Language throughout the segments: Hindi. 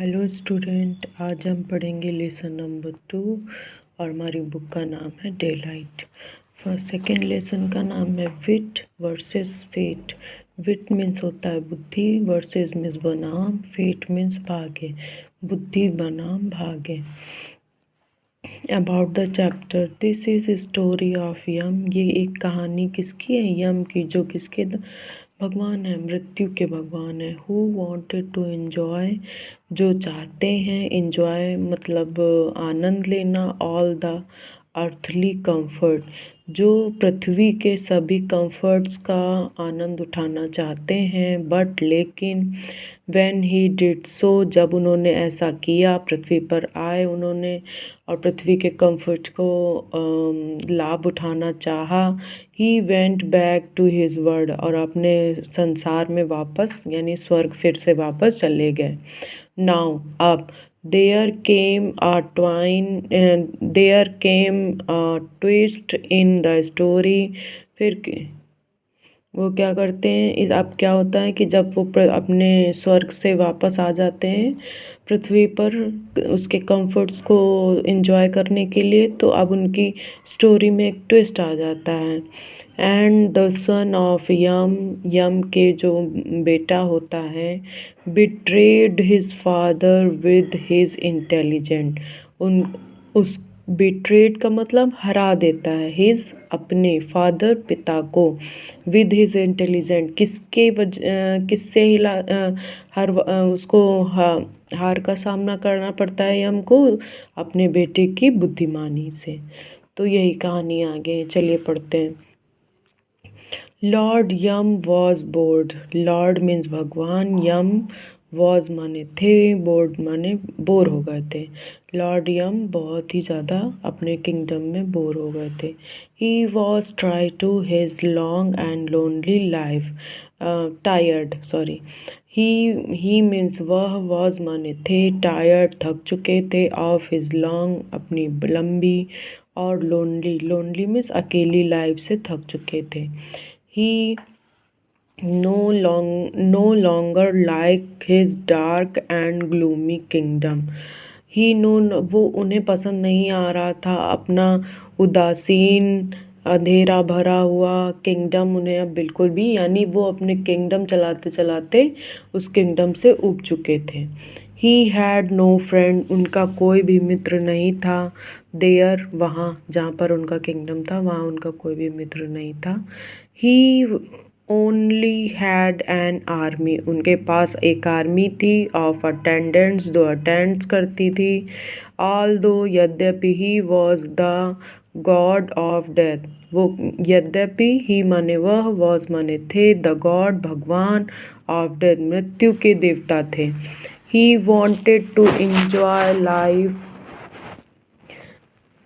हेलो स्टूडेंट, आज हम पढ़ेंगे लेसन नंबर 2 और हमारी बुक का नाम है day light. First second lesson का नाम है wit versus fate. Wit means होता है बुद्धि, वर्सेस मीन्स बनाम, फेट मीन्स भाग्य। बुद्धि बनाम भाग्य। About the chapter, this is story of Yam. ये एक कहानी किसकी है? यम की, जो किसके भगवान है, मृत्यु के भगवान है। हु वॉन्टेड टू एन्जॉय, जो चाहते हैं, एन्जॉय मतलब आनंद लेना, ऑल द अर्थली कंफर्ट, जो पृथ्वी के सभी कंफर्ट्स का आनंद उठाना चाहते हैं। बट लेकिन व्हेन ही डिड सो, जब उन्होंने ऐसा किया, पृथ्वी पर आए उन्होंने और पृथ्वी के कंफर्ट को लाभ उठाना चाहा, he went back to his world, और अपने संसार में वापस यानी स्वर्ग फिर से वापस चले गए। नाउ अब there came a twist in the story। फिर वो क्या करते हैं, इस अब क्या होता है कि जब वो अपने स्वर्ग से वापस आ जाते हैं पृथ्वी पर उसके कंफर्ट्स को एंजॉय करने के लिए, तो अब उनकी स्टोरी में एक ट्विस्ट आ जाता है। एंड द सन ऑफ यम, यम के जो बेटा होता है, betrayed his father with his intelligent, उन उस बिट्रेड का मतलब हरा देता है, हिज अपने, फादर पिता को, विद हिज इंटेलिजेंट किससे हिला उसको हार का सामना करना पड़ता है हमको, अपने बेटे की बुद्धिमानी से। तो यही कहानी आगे है, चलिए पढ़ते हैं। Lord Yama was bored. Lord means भगवान, यम वॉज माने थे, बोर्ड माने बोर हो गए थे। लॉर्ड यम बहुत ही ज़्यादा अपने किंगडम में बोर हो गए थे। He was try to his long and lonely life, tired, sorry, he means वह, वॉज माने थे, टायर्ड थक चुके थे, ऑफ हिज लॉन्ग अपनी लंबी, और लोनली, लोनली मीन्स अकेली लाइफ से थक चुके थे। He no longer like his dark and gloomy kingdom। वो उन्हें पसंद नहीं आ रहा था अपना उदासीन अंधेरा भरा हुआ किंगडम, उन्हें अब बिल्कुल भी, यानी वो अपने किंगडम चलाते चलाते उस किंगडम से ऊब चुके थे। ही हैड नो फ्रेंड, उनका कोई भी मित्र नहीं था। देयर, वहाँ जहाँ पर उनका किंगडम था वहाँ उनका कोई भी मित्र नहीं था। ही ओनली हैड एन आर्मी, उनके पास एक आर्मी थी, ऑफ अटेंडेंट्स, जो अटेंड्स करती थी। ऑल दो, यद्यपि, he was the god of death, वो यद्यपि, ही माने वह, वॉज माने थे, द गॉड भगवान, ऑफ डेथ मृत्यु के देवता थे। He wanted to enjoy life,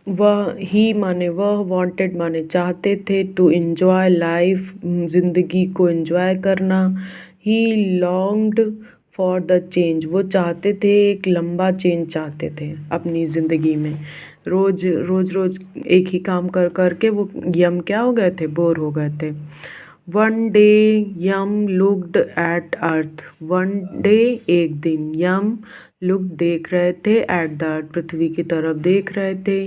वह, ही माने वह, वांटेड माने चाहते थे, टू इंजॉय लाइफ ज़िंदगी को एंजॉय करना। ही लॉन्ग्ड फॉर द चेंज, वो चाहते थे, एक लंबा चेंज चाहते थे अपनी ज़िंदगी में। रोज़ रोज़ एक ही काम कर कर के वो यम क्या हो गए थे, बोर हो गए थे। One day Yama looked at earth, one day एक दिन, यम लुक देख रहे थे, एट द अर्थ पृथ्वी की तरफ देख रहे थे।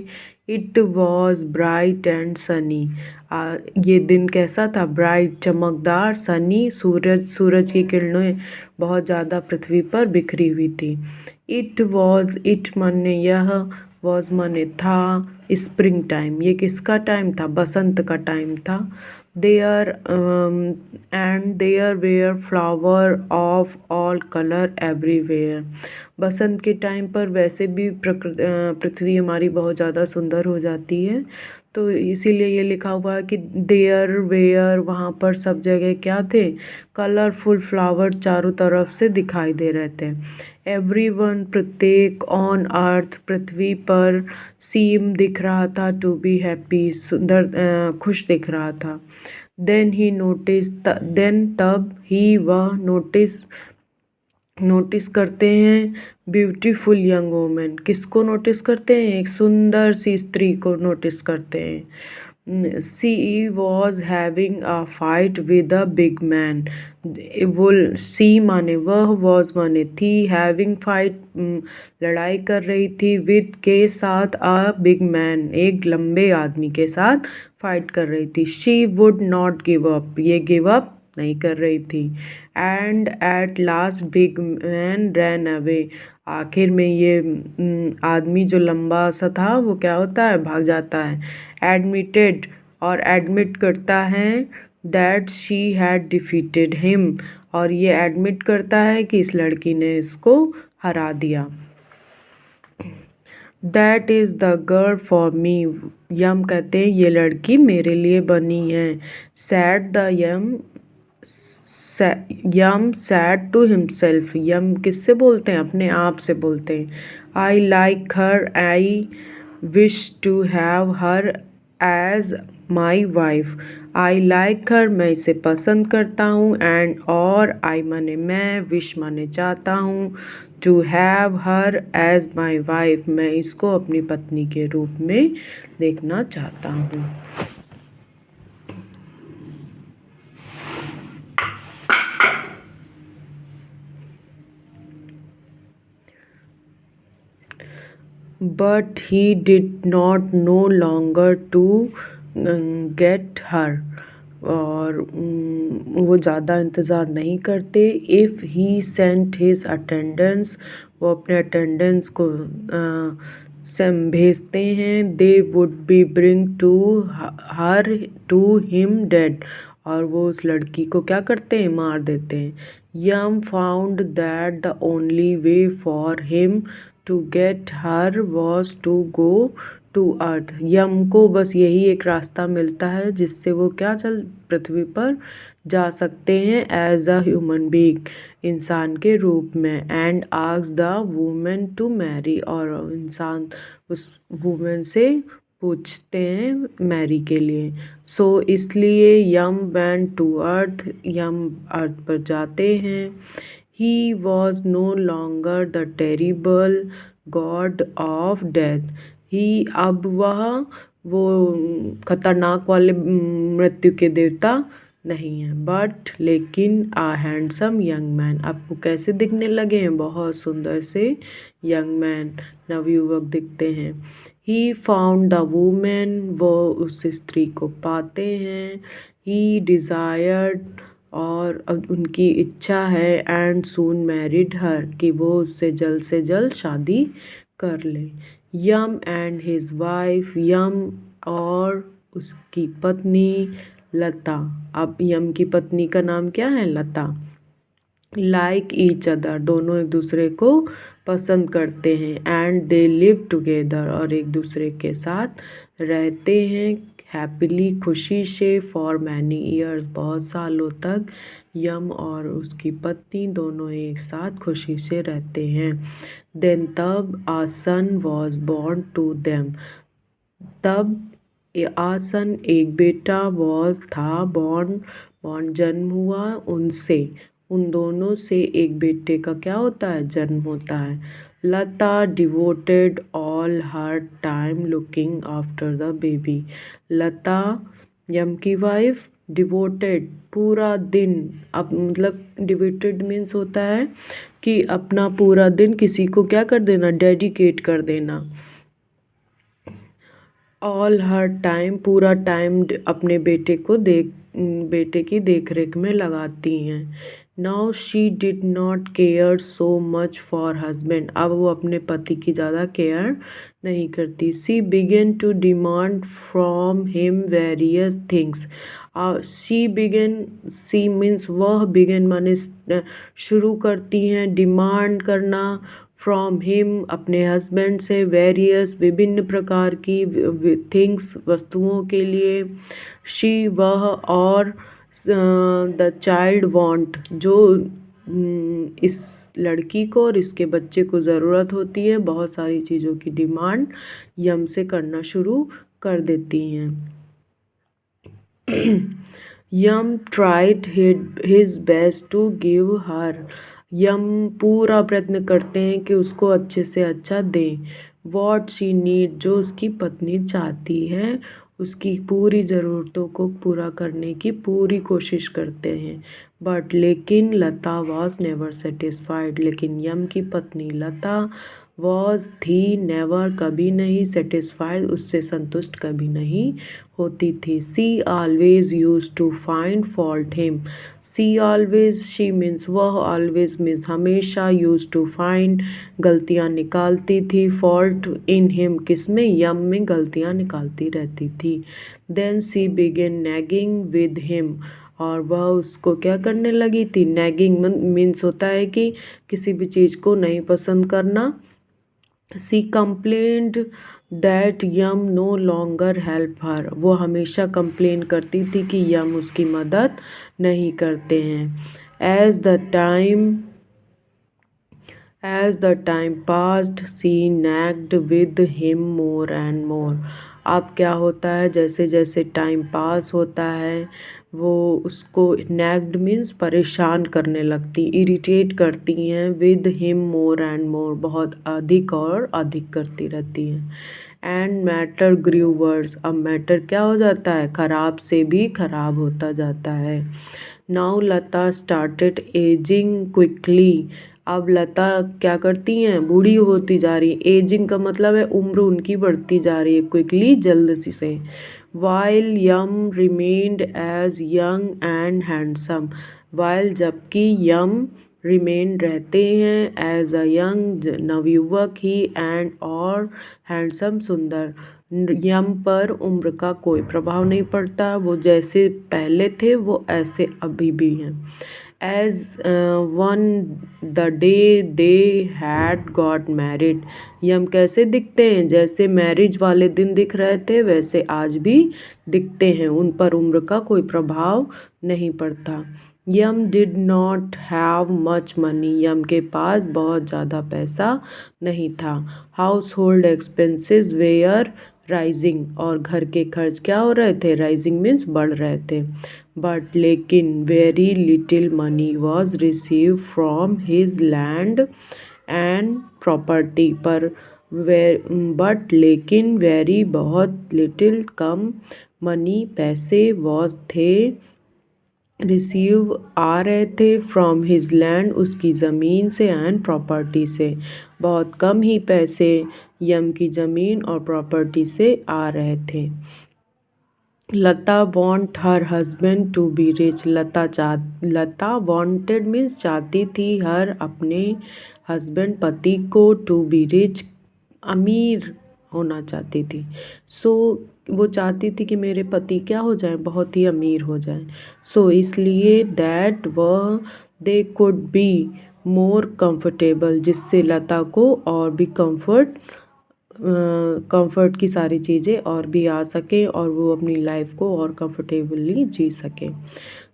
It was bright and Sunny, ये दिन कैसा था? ब्राइट चमकदार, सनी सूरज की किरणें बहुत ज़्यादा पृथ्वी पर बिखरी हुई थी। इट माने यह, वॉज माने था, स्प्रिंग टाइम, ये किसका टाइम था? बसंत का टाइम था। There were flower of all colour everywhere, बसंत के टाइम पर वैसे भी पृथ्वी हमारी बहुत ज़्यादा सुंदर हो जाती है, तो इसीलिए ये लिखा हुआ है कि देयर वेयर, वहाँ पर सब जगह क्या थे? कलरफुल फ्लावर चारों तरफ से दिखाई दे रहे थे। एवरीवन, प्रत्येक, ऑन अर्थ पृथ्वी पर, सीम दिख रहा था, टू बी हैप्पी, सुंदर खुश दिख रहा था। देन ही नोटिस, देन तब, ही वह, नोटिस करते हैं, ब्यूटीफुल यंग वुमेन, किसको नोटिस करते हैं? एक सुंदर सी स्त्री को नोटिस करते हैं। She was having a fight with a big man. वो सी माने वह, वॉज माने थी, हैविंग फाइट लड़ाई कर रही थी, विद के साथ, अ बिग मैन एक लंबे आदमी के साथ फाइट कर रही थी। She would not give up, ये गिव अप नहीं कर रही थी। And at last big man ran away, आखिर में ये आदमी जो लंबा सा था वो क्या होता है, भाग जाता है। एडमिटेड और एडमिट करता है that she had defeated him, और ये एडमिट करता है कि इस लड़की ने इसको हरा दिया। That is the girl for me, Yam कहते हैं ये लड़की मेरे लिए बनी है। Said the Yam said to himself, Yam किससे बोलते हैं, अपने आप से बोलते हैं। I like her, I wish to have her as my wife. I like her, मैं इसे पसंद करता हूँ, एंड और आई माने मैं, विश माने चाहता हूँ, to have her as my wife, मैं इसको अपनी पत्नी के रूप में देखना चाहता हूँ। But he did not no longer to get her, और वो ज़्यादा इंतज़ार नहीं करते। If he sent his attendants, वो अपने अटेंडेंस को भेजते हैं। They would be bring to her to him dead, और वो उस लड़की को क्या करते हैं, मार देते हैं। Yam found that the only way for him to get her was to go to earth, Yam को बस यही एक रास्ता मिलता है जिससे वो क्या चल पृथ्वी पर जा सकते हैं, एज अ ह्यूमन बीइंग, इंसान के रूप में। And ask the women to marry, और इंसान उस वुमेन से पूछते हैं मैरी के लिए। सो इसलिए यम वेंट टू अर्थ, यम अर्थ पर जाते हैं। He was no longer the terrible god of death, he अब वह वो खतरनाक वाले मृत्यु के देवता नहीं है। बट लेकिन आ हैंडसम यंग मैन, आपको कैसे दिखने लगे हैं, बहुत सुंदर से यंग मैन, नवयुवक दिखते हैं। ही फाउंड द वुमेन, वो उस स्त्री को पाते हैं। ही डिज़ायर्ड, और अब उनकी इच्छा है। एंड सून मैरिड हर, कि वो उससे जल्द से जल्द शादी कर ले। यम एंड हिज वाइफ, यम और उसकी पत्नी लता, अब यम की पत्नी का नाम क्या है, लता। लाइक ईच अदर, दोनों एक दूसरे को पसंद करते हैं। एंड दे लिव टुगेदर, और एक दूसरे के साथ रहते हैं हैप्पीली, खुशी से, फॉर मैनी ईयर्स, बहुत सालों तक यम और उसकी पत्नी दोनों एक साथ खुशी से रहते हैं। देन तब आ सन वॉज बॉर्न टू देम, तब आसन एक बेटा, वॉज था, बॉर्न जन्म हुआ, उनसे, उन दोनों से एक बेटे का क्या होता है, जन्म होता है। Lata devoted all her time looking after the baby, Lata Yam की वाइफ, डिवोटेड पूरा दिन, अब मतलब डिवोटेड मीन्स होता है कि अपना पूरा दिन किसी को क्या कर देना, डेडिकेट कर देना। ऑल हर टाइम, पूरा टाइम अपने बेटे की देख रेख में लगाती हैं। Now she did not care so much for husband, अब वो अपने पति की ज़्यादा केयर नहीं करती। She began to demand from him various things, she means वह, बिगेन माने शुरू करती हैं, डिमांड करना, फ्रॉम हिम अपने हस्बैंड से, वेरियस विभिन्न प्रकार की थिंग्स वस्तुओं के लिए। शी वह, और द चाइल्ड वांट, जो इस लड़की को और इसके बच्चे को ज़रूरत होती है, बहुत सारी चीज़ों की डिमांड यम से करना शुरू कर देती हैं। Yam tried his best to give her, Yam पूरा प्रयत्न करते हैं कि उसको अच्छे से अच्छा दें। वॉट शी नीड, जो उसकी पत्नी चाहती है, उसकी पूरी ज़रूरतों को पूरा करने की पूरी कोशिश करते हैं। बट लेकिन लता वॉज नेवर सेटिस्फाइड, लेकिन यम की पत्नी लता वॉज थी नेवर कभी नहीं, सेटिस्फाइड उससे संतुष्ट कभी नहीं होती थी। She always use to find fault him, she always, she means वह, ऑलवेज मीन्स हमेशा, यूज टू फाइंड गलतियाँ निकालती थी, फॉल्ट इन हिम किसमें, यम में गलतियाँ निकालती रहती थी। Then she began nagging with him, और वह उसको क्या करने लगी थी, नैगिंग मीन्स होता है कि किसी भी चीज़ को नहीं पसंद करना। She complained that Yam no longer help her, वो हमेशा कंप्लेन करती थी कि यम उसकी मदद नहीं करते हैं। As the time passed, she nagged with him more and more. अब क्या होता है, जैसे जैसे टाइम पास होता है वो उसको nagged मीन्स परेशान करने लगती, इरिटेट करती हैं, with him more and more बहुत अधिक और अधिक करती रहती हैं। एंड मैटर ग्रीव वर्स, अब मैटर क्या हो जाता है, ख़राब से भी ख़राब होता जाता है। नाउ लता स्टार्टेड एजिंग क्विकली, अब लता क्या करती हैं, बूढ़ी होती जा रही है। एजिंग का मतलब है उम्र उनकी बढ़ती जा रही है, क्विकली जल्द से। While Yam remained as young and handsome, while जबकि यम रिमेन रहते हैं एज अ यंग नवयुवक ही, एंड और हैंडसम सुंदर। यम पर उम्र का कोई प्रभाव नहीं पड़ता, वो जैसे पहले थे वो ऐसे अभी भी हैं। As one the day they had got married, Yam कैसे दिखते हैं, जैसे मैरिज वाले दिन दिख रहे थे वैसे आज भी दिखते हैं, उन पर उम्र का कोई प्रभाव नहीं पड़ता। Yam did not have much money, Yam के पास बहुत ज़्यादा पैसा नहीं था। Household expenses were rising, और घर के खर्च क्या हो रहे थे, राइजिंग मीन्स बढ़ रहे थे। बट लेकिन very little money was receive from his land and property, पर बट लेकिन वेरी बहुत, लिटिल कम, मनी पैसे, वॉज थे, रिसीव आ रहे थे, फ्रॉम हिज लैंड उसकी ज़मीन से, एंड प्रॉपर्टी से, बहुत कम ही पैसे यम की ज़मीन और प्रॉपर्टी से आ रहे थे। Lata want her husband to be rich, Lata wanted means चाहती थी, हर अपने हस्बैंड पति को, टू बी रिच अमीर होना चाहती थी। सो वो चाहती थी कि मेरे पति क्या हो जाएं, बहुत ही अमीर हो जाएं। सो इसलिए दैट वह they could be more comfortable, जिससे लता को और भी कंफर्ट की सारी चीज़ें और भी आ सकें और वो अपनी लाइफ को और कंफर्टेबली जी सकें।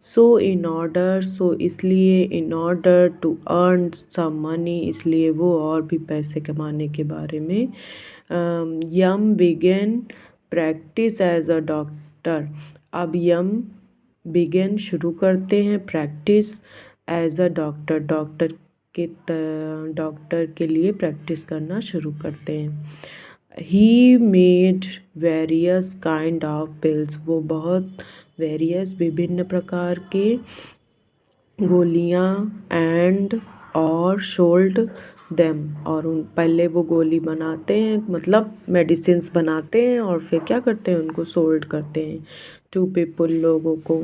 सो इसलिए, in order to earn some money, इसलिए वो और भी पैसे कमाने के बारे में, Yam began practice as a doctor, अब यम बिगेन शुरू करते हैं, practice as a doctor, doctor के लिए प्रैक्टिस करना शुरू करते हैं। He made various kind of pills, वो बहुत वेरियस विभिन्न प्रकार के गोलियाँ, एंड और सोल्ड देम, और उन पहले वो गोली बनाते हैं मतलब मेडिसिन्स बनाते हैं और फिर क्या करते हैं, उनको सोल्ड करते हैं टू पीपल, लोगों को,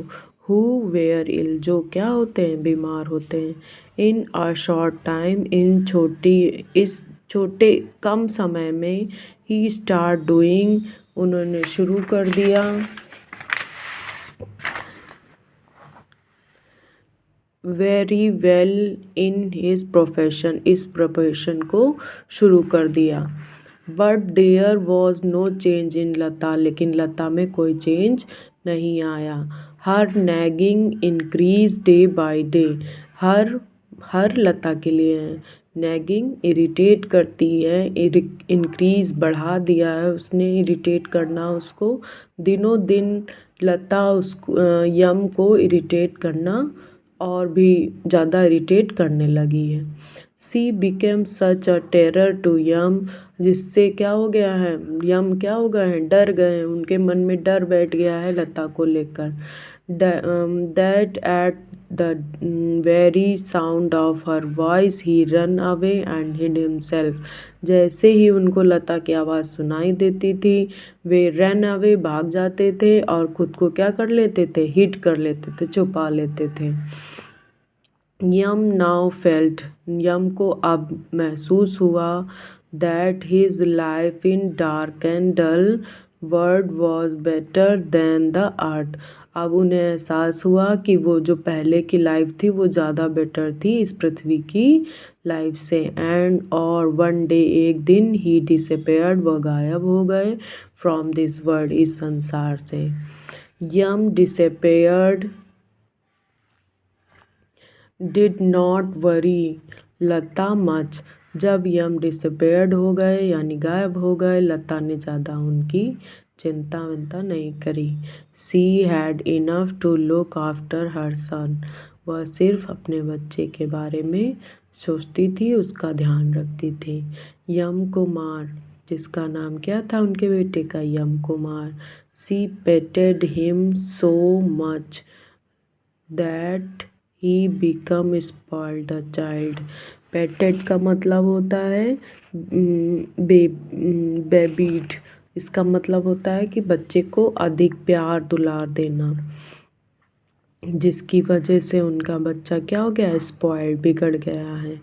हु वेयर इल, जो क्या होते हैं, बीमार होते हैं। इन अ शॉर्ट टाइम, इस छोटे कम समय में, ही स्टार्ट डूइंग, उन्होंने शुरू कर दिया, very well in his profession, इस प्रोफेशन को शुरू कर दिया। But there was no change in Lata, लेकिन लता में कोई चेंज नहीं आया। Her nagging increase day by day, her Lata के लिए है, नैगिंग इरिटेट करती है, इंक्रीज बढ़ा दिया है उसने, इरिटेट करना उसको, दिनों दिन लता उसको यम को इरिटेट करना और भी ज़्यादा इरिटेट करने लगी है। She became such a terror to Yam, जिससे क्या हो गया है, यम क्या हो गए हैं, डर गए हैं, उनके मन में डर बैठ गया है लता को लेकर। That at the very sound of her voice he run away and hid himself, जैसे ही उनको लता की आवाज़ सुनाई देती थी वे रन अवे भाग जाते थे और खुद को क्या कर लेते थे, हिट कर लेते थे, छुपा लेते थे। यम नाउ फेल्ट, यम को अब महसूस हुआ that his life in dark and dull world was better than the earth, अब उन्हें एहसास हुआ कि वो जो पहले की लाइफ थी वो ज़्यादा बेटर थी इस पृथ्वी की लाइफ से। एंड और वन डे, एक दिन, ही डिसअपेयर्ड, वह गायब हो गए, फ्रॉम दिस वर्ल्ड, इस संसार से। Yam disappeared did not worry Lata much, जब यम डिसअपेयर्ड हो गए यानी गायब हो गए, लता ने ज़्यादा उनकी चिंता विंता नहीं करी। She had enough to look after her son, वह सिर्फ अपने बच्चे के बारे में सोचती थी, उसका ध्यान रखती थी। यम कुमार, जिसका नाम क्या था उनके बेटे का, Yam Kumar. She petted him so much that he become spoiled the child, petted का मतलब होता है बेबीड, इसका मतलब होता है कि बच्चे को अधिक प्यार दुलार देना, जिसकी वजह से उनका बच्चा क्या हो गया, स्पॉइल्ड, बिगड़ गया है।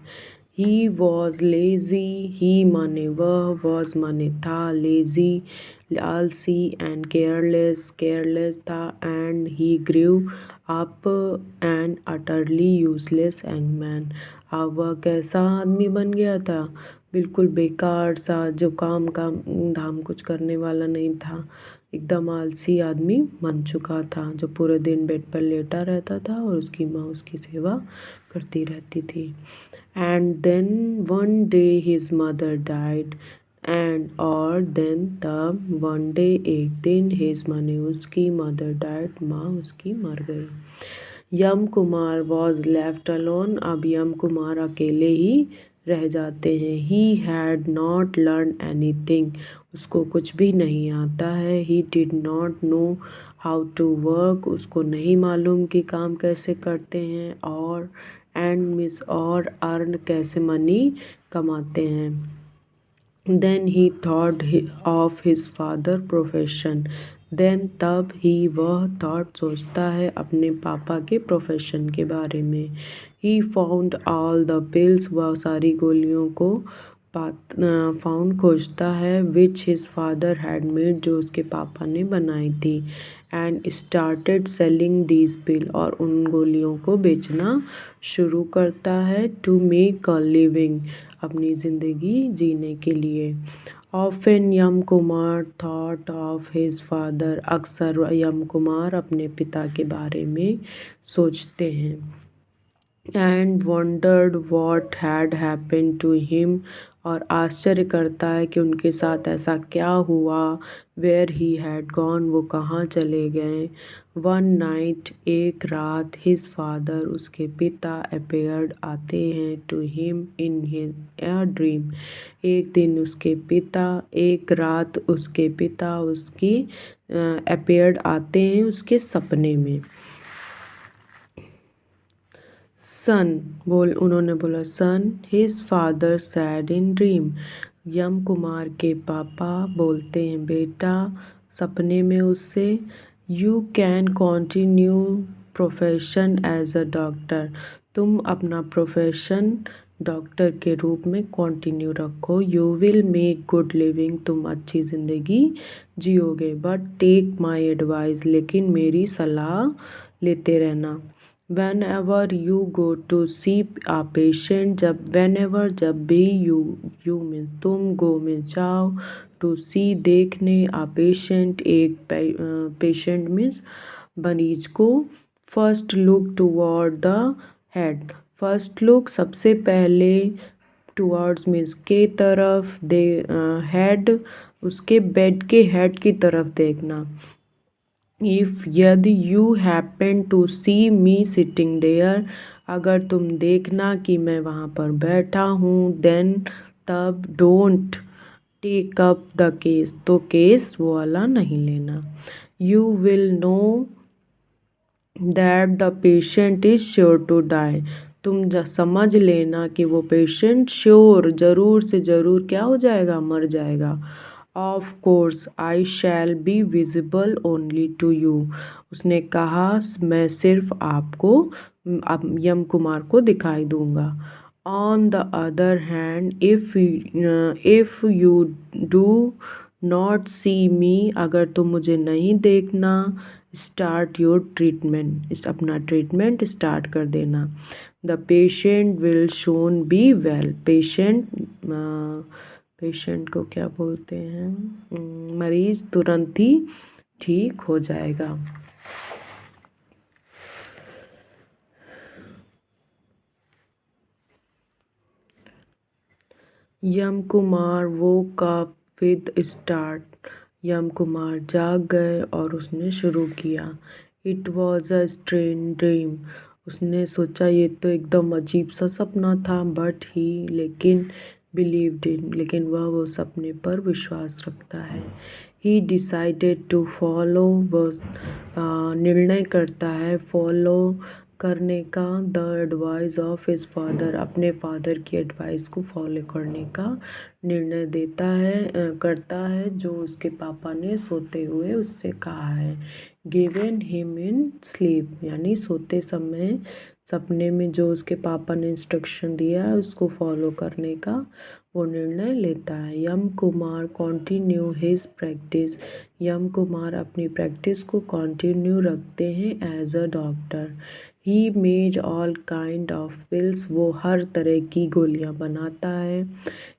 ही वॉज लेजी, ही माने वह, वॉज माने था, लेजी आलसी, एंड केयरलेस, केयरलेस था, and he grew up an utterly useless young man, अब वह कैसा आदमी बन गया था, बिल्कुल बेकार सा, जो काम धाम कुछ करने वाला नहीं था, एकदम आलसी आदमी बन चुका था, जो पूरे दिन बेड पर लेटा रहता था और उसकी माँ उसकी सेवा करती रहती थी। And then one day his mother died, and और देन तब वन डे, एक दिन, हिज माने उसकी, मदर डाइड, माँ उसकी मर गई। Yam Kumar was left alone, अब यम कुमार अकेले ही रह जाते हैं। He had not learn anything, उसको कुछ भी नहीं आता है। He did not know how to work, उसको नहीं मालूम कि काम कैसे करते हैं, और एंड मिस और अर्न कैसे मनी कमाते हैं। Then he thought of his father profession, then तब ही वह थॉट सोचता है अपने पापा के प्रोफेशन के बारे में। He found all the pills, वह सारी गोलियों को फाउंड खोजता है, विच हिज फादर हैड मेड, जो उसके पापा ने बनाई थी, एंड स्टार्टेड सेलिंग दीज पिल, और उन गोलियों को बेचना शुरू करता है, टू मेक अ लिविंग, अपनी ज़िंदगी जीने के लिए। Often Yam Kumar thought of his father, अक्सर यम कुमार अपने पिता के बारे में सोचते हैं। And wondered what had happened to him, और आश्चर्य करता है कि उनके साथ ऐसा क्या हुआ। वेयर ही हैड गॉन, वो कहाँ चले गए। वन नाइट, एक रात, हिज फादर, उसके पिता, अपेयर्ड, आते हैं, to him in his a dream, एक दिन उसके पिता, एक रात उसके पिता उसकी अपेयर्ड, आते हैं उसके सपने में। सन, उन्होंने बोला son, his father said in dream, Yam Kumar के पापा बोलते हैं बेटा सपने में उससे, you can continue profession as a doctor, तुम अपना प्रोफेशन डॉक्टर के रूप में कंटिन्यू रखो। You will make good living, तुम अच्छी ज़िंदगी जियोगे। बट टेक माई एडवाइस, लेकिन मेरी सलाह लेते रहना। Whenever you go to see a patient, जब भी यू मीन्स तुम, गो मीन्स जाओ, टू सी देखने, आ पेशेंट एक पेशेंट मीन्स मरीज को, first look toward the head, first look सबसे पहले, टूवर्ड्स मीन्स के तरफ, दे हेड उसके बेड के हेड की तरफ देखना। इफ़ यदि you happen to see me sitting there, अगर तुम देखना कि मैं वहाँ पर बैठा हूँ, देन तब don't take up the case, तो केस वो वाला नहीं लेना। You will know that the patient is sure to die, तुम समझ लेना कि वो पेशेंट श्योर ज़रूर से ज़रूर क्या हो जाएगा, मर जाएगा। Of course I shall be visible only to you, उसने कहा मैं सिर्फ आपको यम कुमार को दिखाई दूंगा। On the other hand if you do not see me, अगर तुम मुझे नहीं देखना, स्टार्ट योर ट्रीटमेंट, इस अपना ट्रीटमेंट स्टार्ट कर देना। The patient will shown be well, patient को क्या बोलते हैं, मरीज तुरंत ही ठीक हो जाएगा। यम Kumar woke up with start, यम कुमार जाग गए और उसने शुरू किया। It was a strange dream, उसने सोचा ये तो एकदम अजीब सा सपना था, बट ही लेकिन बिलीव्ड इन, लेकिन वह वो सपने पर विश्वास रखता है। ही डिसाइडेड टू फॉलो, वह निर्णय करता है फॉलो करने का, the advice of his father, अपने फादर की एडवाइस को फॉलो करने का निर्णय करता है जो उसके पापा ने सोते हुए उससे कहा है। गिवन हिम इन स्लीप, यानी सोते समय सपने में जो उसके पापा ने इंस्ट्रक्शन दिया है उसको फॉलो करने का वो निर्णय लेता है। Yam Kumar continue his practice, Yam Kumar अपनी प्रैक्टिस को कंटिन्यू रखते हैं as a doctor. He made all kind of pills, वो हर तरह की गोलियां बनाता है।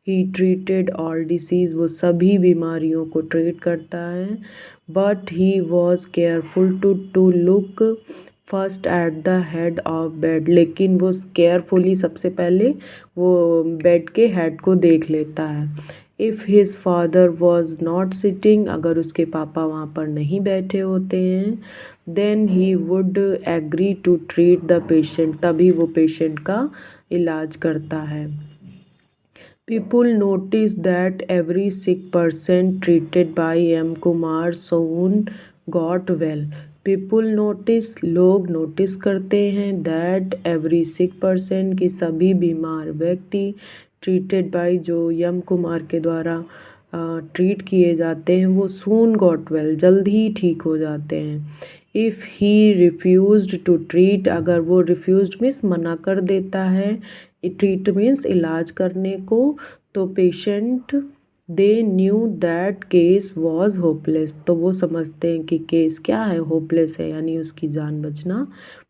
ही ट्रीटेड ऑल डिसीज़, वो सभी बीमारियों को ट्रीट करता है। But he was careful to look first at the head of bed, लेकिन वो केयरफुली सबसे पहले वो बेड के हेड को देख लेता है। If his father was not sitting, अगर उसके पापा वहाँ पर नहीं बैठे होते हैं, then he would agree to treat the patient, तभी वो पेशेंट का इलाज करता है। People notice that every sick person treated by M Kumar soon got well, people notice, लोग नोटिस करते हैं, दैट एवरी सिक पर्सन, की सभी बीमार व्यक्ति, ट्रीटेड बाय जो यम कुमार के द्वारा ट्रीट किए जाते हैं वो सून गॉट वेल, जल्द ही ठीक हो जाते हैं। इफ़ ही रिफ्यूज़ड टू ट्रीट, अगर वो रिफ्यूज़ड मीन्स मना कर देता है, ट्रीट मीन्स इलाज करने को, तो patient they knew that case was hopeless, तो वो समझते हैं कि केस क्या है, होपलेस है, यानी उसकी जान बचना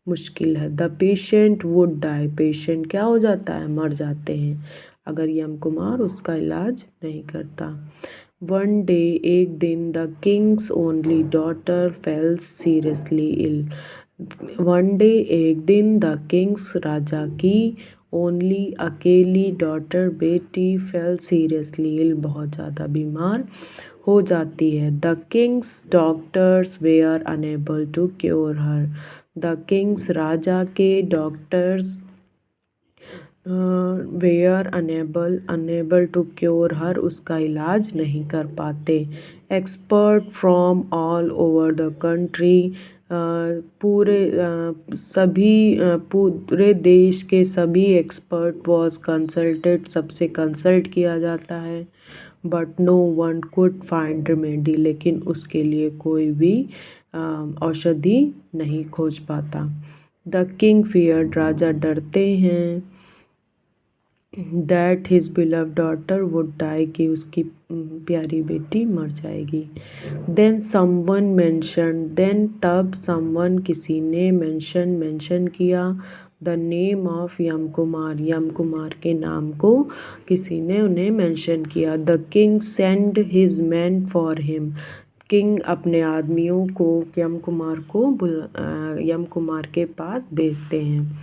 मुश्किल है। The patient would die, patient क्या हो जाता है, मर जाते हैं अगर यम कुमार उसका इलाज नहीं करता। वन डे, एक दिन, the king's only daughter fell seriously ill, one day एक दिन, द किंग्स राजा की ओनली अकेली डॉटर बेटी फेल सीरियसली इल, बहुत ज़्यादा बीमार हो जाती है। The king's doctors were unable to cure her, the king's राजा के doctors were unable to cure her, उसका इलाज नहीं कर पाते। Expert from all over the country, पूरे देश के सभी एक्सपर्ट वॉज कंसल्टेड, सबसे कंसल्ट किया जाता है। But no one could find remedy, लेकिन उसके लिए कोई भी औषधि नहीं खोज पाता। द किंग फियर्ड, राजा डरते हैं, that his beloved daughter would die, कि उसकी प्यारी बेटी मर जाएगी। देन समवन मेंशन, देन तब समवन किसी ने मेंशन किया, the name of Yam Kumar, Yam Kumar के नाम को किसी ने उन्हें मेंशन किया। The king send his man for him, king अपने आदमियों को यम कुमार के पास भेजते हैं।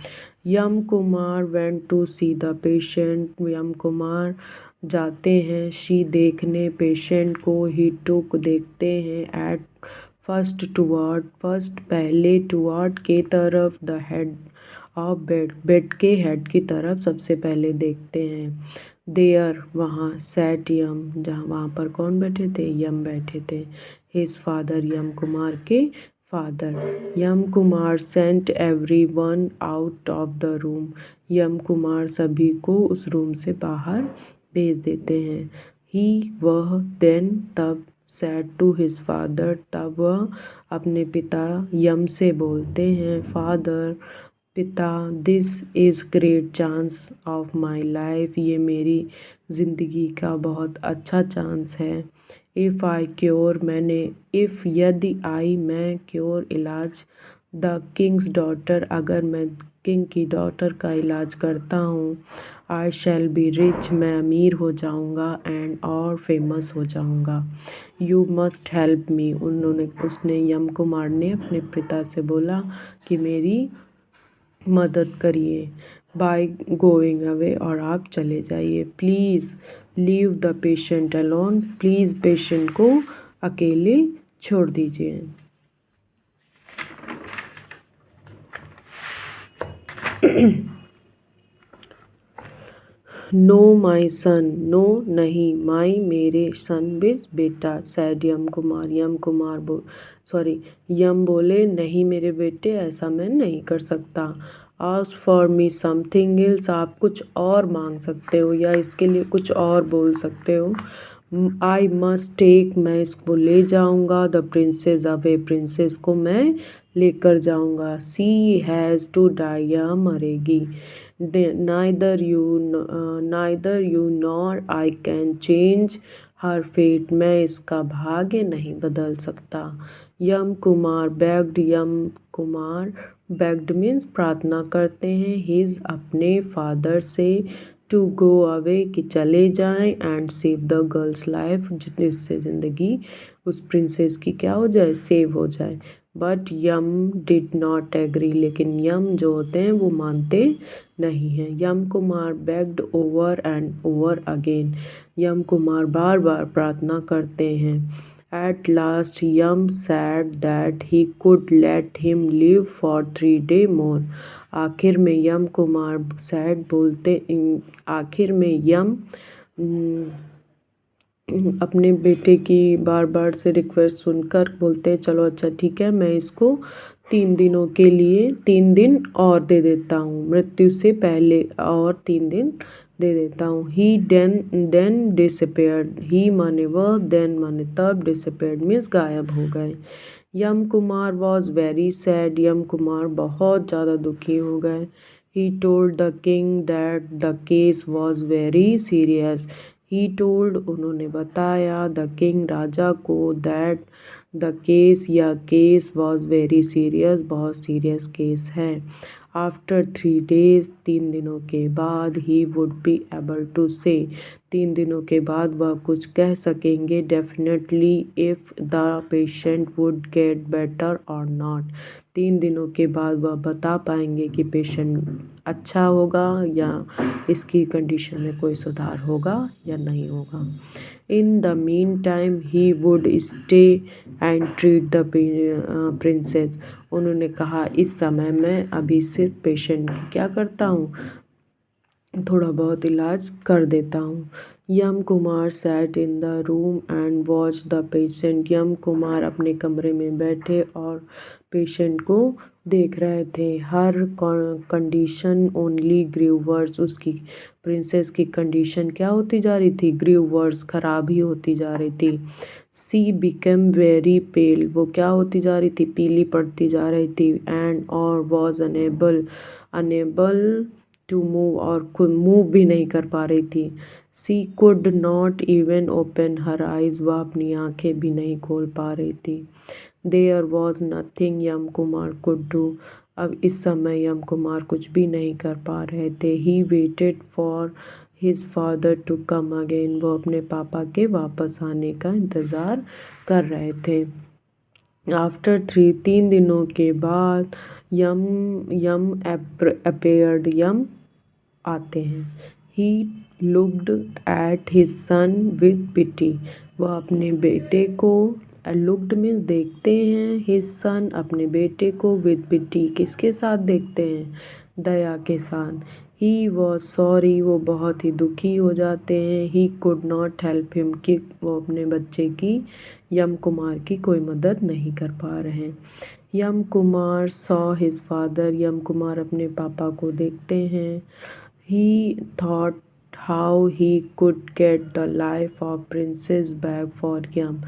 Yam Kumar went to see the patient, Yam Kumar जाते हैं शी देखने पेशेंट को, ही टुक देखते हैं, एट फर्स्ट टुवर्ड, फर्स्ट पहले, टुवर्ड के तरफ, the head of bed, bed के हेड की तरफ सबसे पहले देखते हैं। देयर वहाँ, सैट यम, जहाँ वहाँ पर कौन बैठे थे, यम बैठे थे। हिज फादर, यम कुमार के father. Yam Kumar sent everyone out of the room, Yam Kumar सभी को उस रूम से बाहर भेज देते हैं। ही वह, देन तब, सैड टू हिज फादर, तब वह अपने पिता यम से बोलते हैं, फादर पिता, this is great chance of my life, ये मेरी ज़िंदगी का बहुत अच्छा चांस है। इफ़ आई क्योर, मैंने, इफ़ यदि आई मैं क्योर इलाज, द किंग्स डॉटर, अगर मैं किंग की डॉटर का इलाज करता हूँ, आई शैल बी रिच, मैं अमीर हो जाऊँगा, एंड और फेमस हो जाऊँगा। यू मस्ट हेल्प मी, उसने यम कुमार ने अपने पिता से बोला कि मेरी मदद करिए। बाय गोइंग अवे, और आप चले जाइए। Please leave the patient alone, please patient को अकेले छोड़ दीजिए। नो माई सन, नो नहीं, माई मेरे, सन बिज बेटा, सैड यम कुमार, यम बोले, नहीं मेरे बेटे, ऐसा मैं नहीं कर सकता। Ask for me something else, आप कुछ और मांग सकते हो या इसके लिए कुछ और बोल सकते हो। आई मस्ट टेक, मैं इसको ले जाऊंगा, द प्रिंसेस अवे, प्रिंसेस को मैं लेकर जाऊंगा। सी हैज़ टू डाई, यह मरेगी। Neither you nor I can change her fate, मैं इसका भाग्य नहीं बदल सकता। Yam Kumar begged, Yam Kumar begged means प्रार्थना करते हैं, हिज अपने फादर से, टू गो अवे कि चले जाएं, and save the girls life, जिससे ज़िंदगी उस प्रिंसेस की क्या हो जाए, सेव हो जाए। But Yam did not agree, लेकिन यम जो होते हैं वो मानते नहीं हैं। Yam Kumar begged over and over again, Yam Kumar बार बार प्रार्थना करते हैं। At last Yam said that he could let him live for 3 days more, आखिर में यम कुमार सैड बोलते, आखिर में यम अपने बेटे की बार बार से रिक्वेस्ट सुनकर बोलते हैं, चलो अच्छा ठीक है, मैं इसको 3 दिनों के लिए 3 दिन और दे देता हूँ, मृत्यु से पहले और 3 दिन दे देता हूँ। ही देन डिसअपेयर्ड, ही माने वह, देन माने तब, डिसअपेयर्ड मीन्स गायब हो गए। Yam Kumar was very sad, Yam Kumar बहुत ज़्यादा दुखी हो गए। He told the king that the case was very serious, he told उन्होंने बताया, द किंग राजा को, दैट द केस या केस वॉज वेरी सीरियस, बहुत सीरियस केस है। आफ्टर 3 days, 3 दिनों के बाद, he would be able to say, 3 दिनों के बाद वह कुछ कह सकेंगे, definitely, if the patient would get better और नॉट, 3 दिनों के बाद वह बता पाएंगे कि पेशेंट अच्छा होगा या इसकी कंडीशन में कोई सुधार होगा या नहीं होगा। In the mean time he would stay and treat the princess, उन्होंने कहा इस समय मैं अभी सिर्फ पेशेंट की क्या करता हूँ, थोड़ा बहुत इलाज कर देता हूँ। Yam Kumar sat in the room and watch the patient, Yam Kumar अपने कमरे में बैठे और पेशेंट को देख रहे थे। हर कंडीशन ओनली ग्रीव वर्स, उसकी प्रिंसेस की कंडीशन क्या होती जा रही थी, ग्रीव वर्स, खराब ही होती जा रही थी। सी बिकम वेरी पेल, वो क्या होती जा रही थी, पीली पड़ती जा रही थी। एंड और वॉज अनेबल टू मूव, और खुद मूव भी नहीं कर पा रही थी। She could not even open her eyes, वह अपनी आंखें भी नहीं खोल पा रही थी। There was nothing Yam Kumar could do, अब इस समय यम कुमार कुछ भी नहीं कर पा रहे थे। He waited for his father to come again, वो अपने पापा के वापस आने का इंतज़ार कर रहे थे। आफ्टर 3 दिनों के बाद यम अपेयर्ड, यम आते हैं। He looked at his son with pity, वह अपने बेटे को लुक्ड मीन्स देखते हैं, हिज सन अपने बेटे को, विद पिटी किसके साथ देखते हैं, दया के साथ। ही वॉज सॉरी वो बहुत ही दुखी हो जाते हैं, he could not help him कि वो अपने बच्चे की, यम कुमार की कोई मदद नहीं कर पा रहे हैं। Yam Kumar saw his father Yam Kumar अपने पापा को देखते हैं। He thought how he could get the life of princess back for Yam.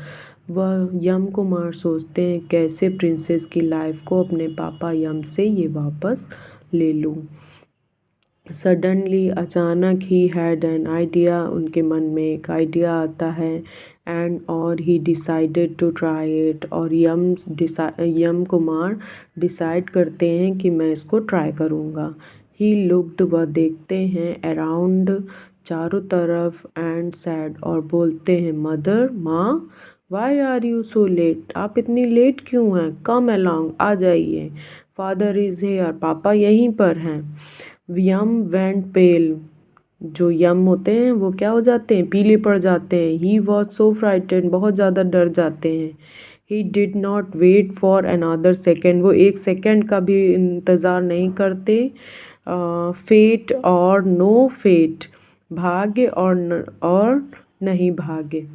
वह यम कुमार सोचते हैं कैसे प्रिंसेस की लाइफ को अपने पापा यम से ये वापस ले लूँ। सडनली अचानक ही हैड एन आइडिया उनके मन में एक आइडिया आता है। एंड और he decided to try it और यम कुमार डिसाइड करते हैं कि मैं इसको ट्राई करूँगा। ही लुक्ड वह देखते हैं अराउंड चारों तरफ एंड सैड और बोलते हैं मदर माँ why are you so late आप इतनी लेट क्यों हैं, कम अलोंग आ जाइए, फादर इज़ हियर पापा यहीं पर हैं। यम वेंट पेल जो यम होते हैं वो क्या हो जाते हैं, पीले पड़ जाते हैं। ही वॉज सो फ्राइटेंड बहुत ज़्यादा डर जाते हैं। He did not wait for another second वो एक सेकेंड का भी इंतज़ार नहीं करते। फेट और नो फेट भाग्य और नहीं भाग्य।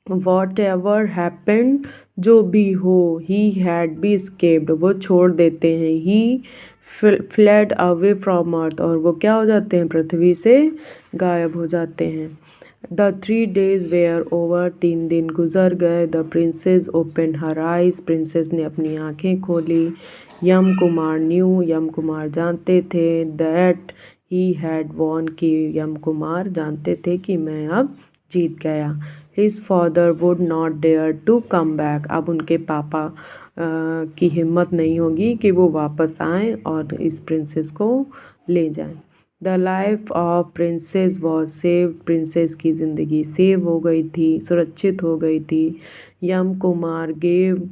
वॉट एवर हैपेंड जो भी हो, ही हैड बी स्केप्ड वो छोड़ देते हैं। ही फ्लेड अवे फ्रॉम अर्थ और वो क्या हो जाते हैं, पृथ्वी से गायब हो जाते हैं। द 3 days वेयर ओवर 3 दिन गुजर गए। The princess open her eyes princess ने अपनी आँखें खोली। यम कुमार न्यू यम कुमार जानते थे दैट ही हैड वॉन कि यम कुमार जानते थे कि मैं अब जीत गया। His father would not dare to come back अब उनके पापा की हिम्मत नहीं होगी कि वो वापस आएँ और इस प्रिंसेस को ले जाएं। The life of princess was save princess की ज़िंदगी सेव हो गई थी, सुरक्षित हो गई थी। Yam Kumar gave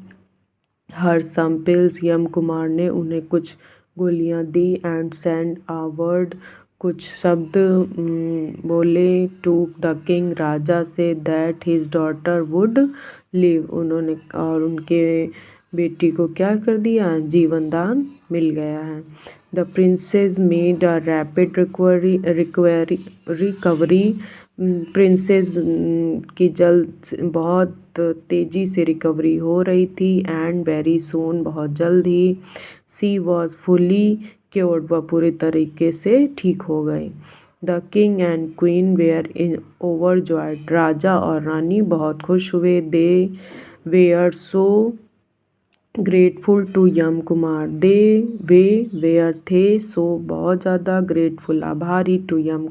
her some pills Yam Kumar ने उन्हें कुछ गोलियां दी। एंड सेंड आ वर्ड कुछ शब्द बोले टू द किंग राजा से that his daughter would live उन्होंने और उनके बेटी को क्या कर दिया, जीवन दान मिल गया है। The princess made a rapid recovery princess की जल्द बहुत तेज़ी से रिकवरी हो रही थी। एंड वेरी सून बहुत जल्द ही सी वॉज फुली क्योर्ड वह पूरे तरीके से ठीक हो गई। The king and queen were in overjoyed राजा और रानी बहुत खुश हुए। They were so grateful to Yam Kumar वे वेयर थे सो बहुत ज़्यादा ग्रेटफुल आभारी टू यम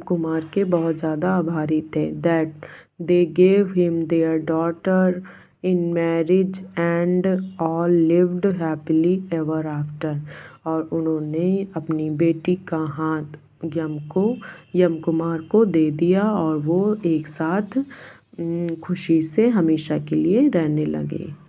कुमार के बहुत ज़्यादा आभारी थे। That they gave him there daughter in marriage and all lived happily ever after और उन्होंने अपनी बेटी का हाथ यम कुमार को दे दिया और वो एक साथ खुशी से हमेशा के लिए रहने लगे।